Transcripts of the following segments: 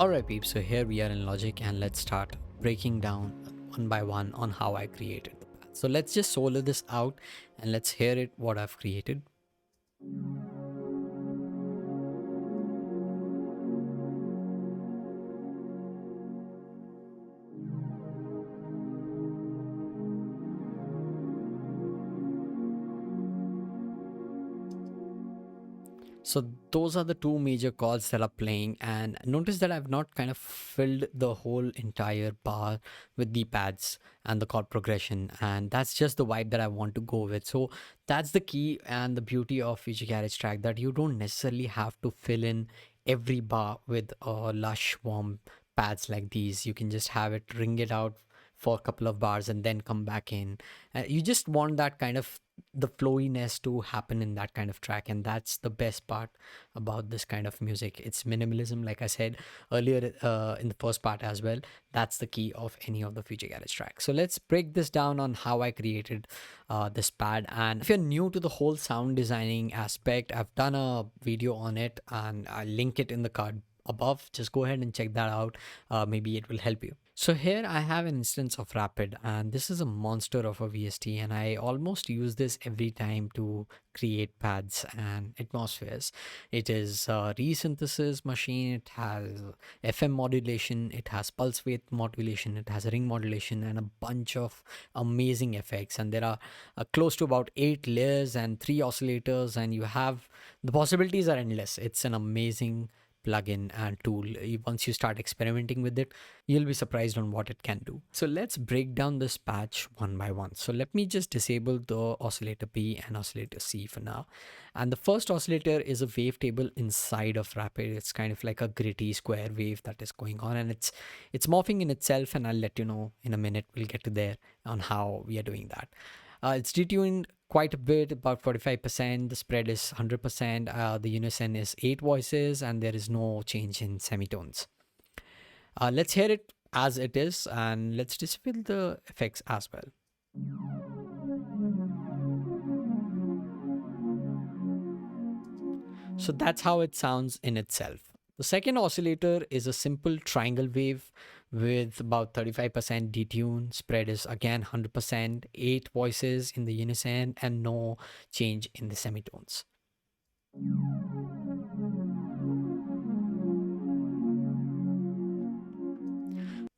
Alright peeps, so here we are in Logic and let's start breaking down one by one on how I created the path. So let's just solo this out and let's hear it what I've created. So those are the two major chords that are playing, and notice that I've not kind of filled the whole entire bar with the pads and the chord progression, and that's just the vibe that I want to go with. So that's the key and the beauty of Future Garage Track, that you don't necessarily have to fill in every bar with lush warm pads like these. You can just have it, ring it out for a couple of bars and then come back in. You just want that kind of the flowiness to happen in that kind of track, and that's the best part about this kind of music. It's minimalism, like I said earlier in the first part as well. That's the key of any of the Future Garage tracks. So let's break this down on how I created this pad. And if you're new to the whole sound designing aspect, I've done a video on it and I'll link it in the card above. Just go ahead and check that out. Maybe it will help you. So here I have an instance of Rapid, and this is a monster of a VST, and I almost use this every time to create pads and atmospheres. It is a resynthesis machine. It has FM modulation, it has pulse width modulation, it has ring modulation, and a bunch of amazing effects. And there are close to about 8 layers and 3 oscillators, and you have the possibilities are endless. It's an amazing plugin and tool. Once you start experimenting with it, you'll be surprised on what it can do. So let's break down this patch one by one. So let me just disable the oscillator B and oscillator C for now. And the first oscillator is a wavetable inside of Rapid. It's kind of like a gritty square wave that is going on, and it's morphing in itself, and I'll let you know in a minute. We'll get to there on how we are doing that. It's detuned quite a bit, about 45%. The spread is 100%. The unison is 8 voices, and there is no change in semitones. Let's hear it as it is, and let's disable the effects as well. So that's how it sounds in itself. The second oscillator is a simple triangle wave with about 35% detune. Spread is again 100%, 8 voices in the unison, and no change in the semitones.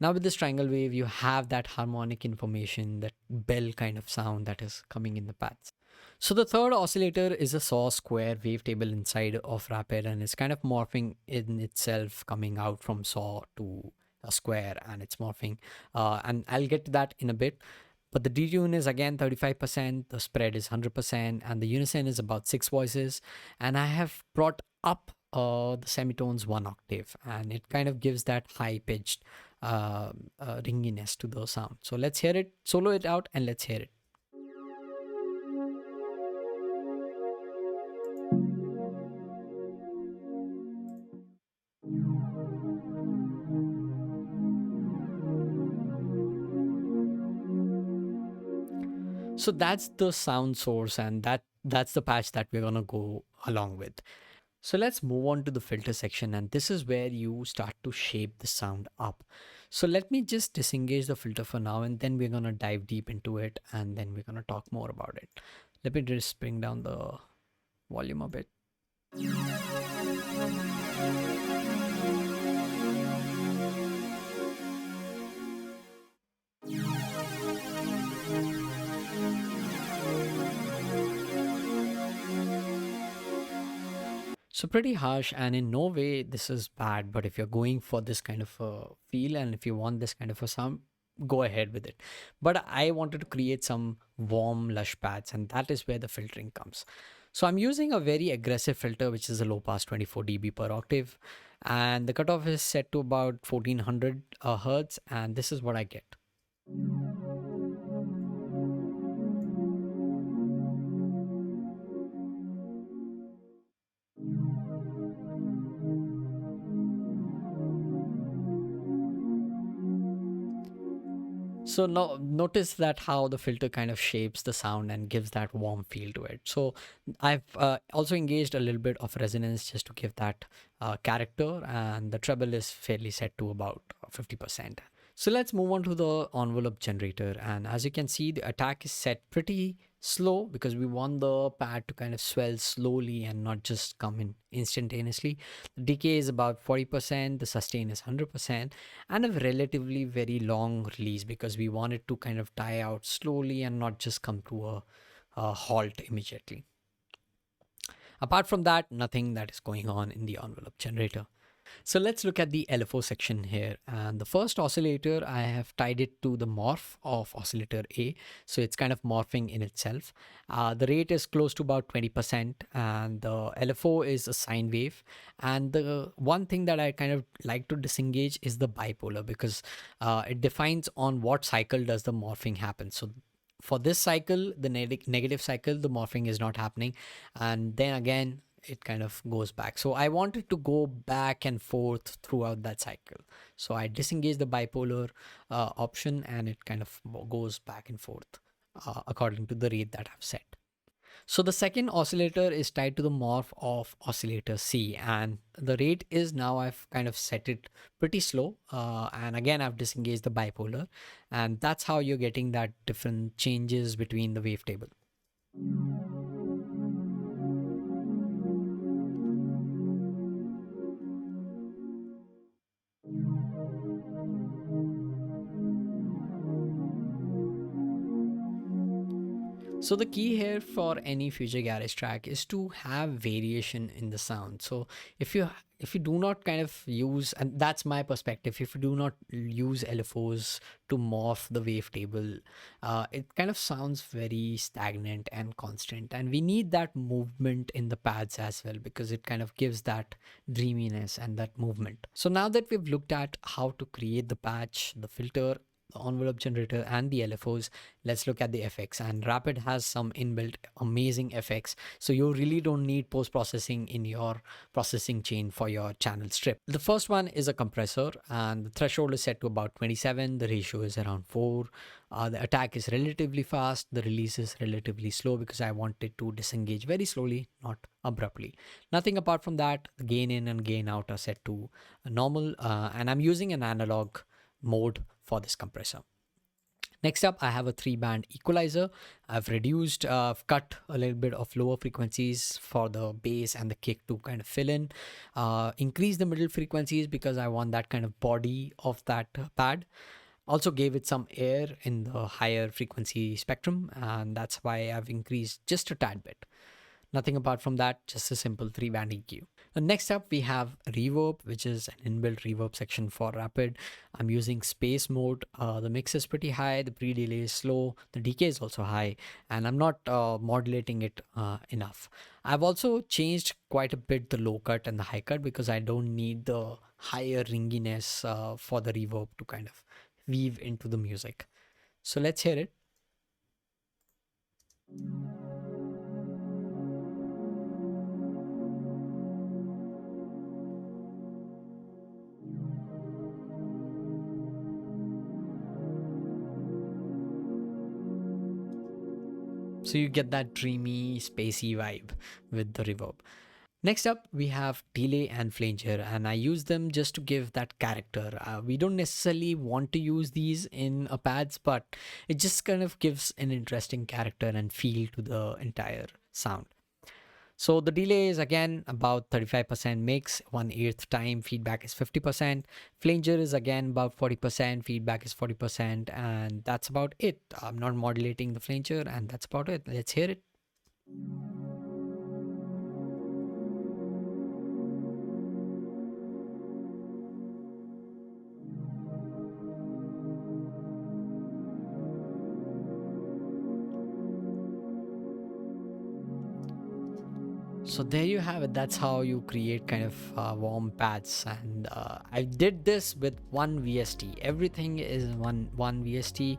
Now with this triangle wave, you have that harmonic information, that bell kind of sound that is coming in the pads. So the third oscillator is a saw square wavetable inside of Rapid, and it's kind of morphing in itself, coming out from saw to a square, and it's morphing. And I'll get to that in a bit. But the detune is again 35%, the spread is 100%, and the unison is about 6 voices. And I have brought up the semitones 1 octave, and it kind of gives that high pitched ringiness to the sound. So let's hear it, solo it out, and let's hear it. So that's the sound source, and that's the patch that we're gonna go along with. So let's move on to the filter section, and this is where you start to shape the sound up. So let me just disengage the filter for now, and then we're gonna dive deep into it, and then we're gonna talk more about it. Let me just bring down the volume a bit. So pretty harsh, and in no way this is bad, but if you're going for this kind of a feel and if you want this kind of a sound, go ahead with it. But I wanted to create some warm lush pads, and that is where the filtering comes. So I'm using a very aggressive filter, which is a low pass 24 dB per octave, and the cutoff is set to about 1400 hertz, and this is what I get. So now notice that how the filter kind of shapes the sound and gives that warm feel to it. So I've also engaged a little bit of resonance just to give that character, and the treble is fairly set to about 50%. So let's move on to the envelope generator. And as you can see, the attack is set pretty slow because we want the pad to kind of swell slowly and not just come in instantaneously. The decay is about 40%, the sustain is 100%, and a relatively very long release because we want it to kind of die out slowly and not just come to a halt immediately. Apart from that, nothing that is going on in the envelope generator. So let's look at the LFO section here. And the first oscillator, I have tied it to the morph of oscillator A. So it's kind of morphing in itself. The rate is close to about 20%, and the LFO is a sine wave. And the one thing that I kind of like to disengage is the bipolar, because it defines on what cycle does the morphing happen. So for this cycle, the negative cycle, the morphing is not happening. And then again, it kind of goes back. So I wanted to go back and forth throughout that cycle. So I disengage the bipolar option, and it kind of goes back and forth according to the rate that I've set. So the second oscillator is tied to the morph of oscillator C, and the rate is now I've kind of set it pretty slow. And again, I've disengaged the bipolar, and that's how you're getting that different changes between the wavetable. So the key here for any future garage track is to have variation in the sound. So if you do not kind of use, and that's my perspective, if you do not use LFOs to morph the wavetable, it kind of sounds very stagnant and constant. And we need that movement in the pads as well, because it kind of gives that dreaminess and that movement. So now that we've looked at how to create the patch, the filter, the envelope generator, and the LFOs, let's look at the effects. And Rapid has some inbuilt amazing effects, so you really don't need post-processing in your processing chain for your channel strip. The first one is a compressor, and the threshold is set to about 27. The ratio is around 4. The attack is relatively fast. The release is relatively slow because I wanted to disengage very slowly, not abruptly. Nothing apart from that. The gain in and gain out are set to normal, and I'm using an analog mode for this compressor. Next up, I have a 3-band equalizer. I've cut a little bit of lower frequencies for the bass and the kick to kind of fill in. Increase the middle frequencies because I want that kind of body of that pad. Also gave it some air in the higher frequency spectrum, and that's why I've increased just a tad bit. Nothing apart from that, just a simple 3-band EQ. And next up, we have reverb, which is an inbuilt reverb section for Rapid. I'm using space mode. The mix is pretty high, the pre-delay is slow, the decay is also high, and I'm not modulating it enough. I've also changed quite a bit the low cut and the high cut because I don't need the higher ringiness for the reverb to kind of weave into the music. So let's hear it. So you get that dreamy, spacey vibe with the reverb. Next up, we have delay and flanger, and I use them just to give that character. We don't necessarily want to use these in a pads, but it just kind of gives an interesting character and feel to the entire sound. So the delay is again about 35% mix, 1/8 time, feedback is 50%. Flanger is again about 40%, feedback is 40%, and that's about it. I'm not modulating the flanger, and that's about it. Let's hear it. So there you have it. That's how you create kind of warm pads. And I did this with one VST. Everything is one VST.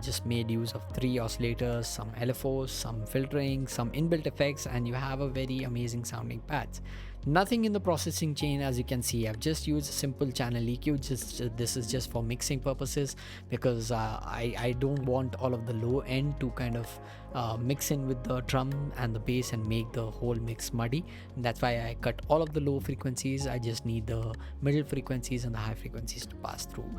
Just made use of 3 oscillators, some LFOs, some filtering, some inbuilt effects, and you have a very amazing sounding pads. Nothing in the processing chain, as you can see. I've just used a simple channel EQ. This is just for mixing purposes, because I don't want all of the low end to kind of mix in with the drum and the bass and make the whole mix muddy. And that's why I cut all of the low frequencies. I just need the middle frequencies and the high frequencies to pass through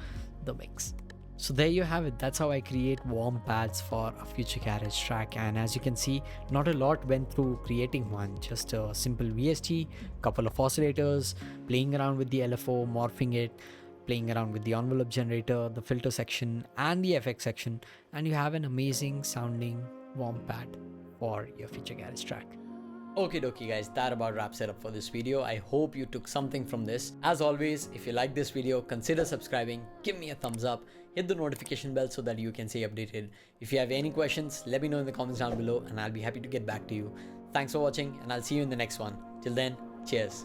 the mix. So there you have it. That's how I create warm pads for a Future Garage track. And as you can see, not a lot went through creating one. Just a simple VST, couple of oscillators, playing around with the LFO, morphing it, playing around with the envelope generator, the filter section, and the FX section, and you have an amazing sounding warm pad for your Future Garage track. Okay dokie guys, that about wraps it up for this video. I hope you took something from this. As always, if you like this video, consider subscribing, give me a thumbs up, hit the notification bell so that you can stay updated. If you have any questions, let me know in the comments down below and I'll be happy to get back to you. Thanks for watching and I'll see you in the next one. Till then, cheers.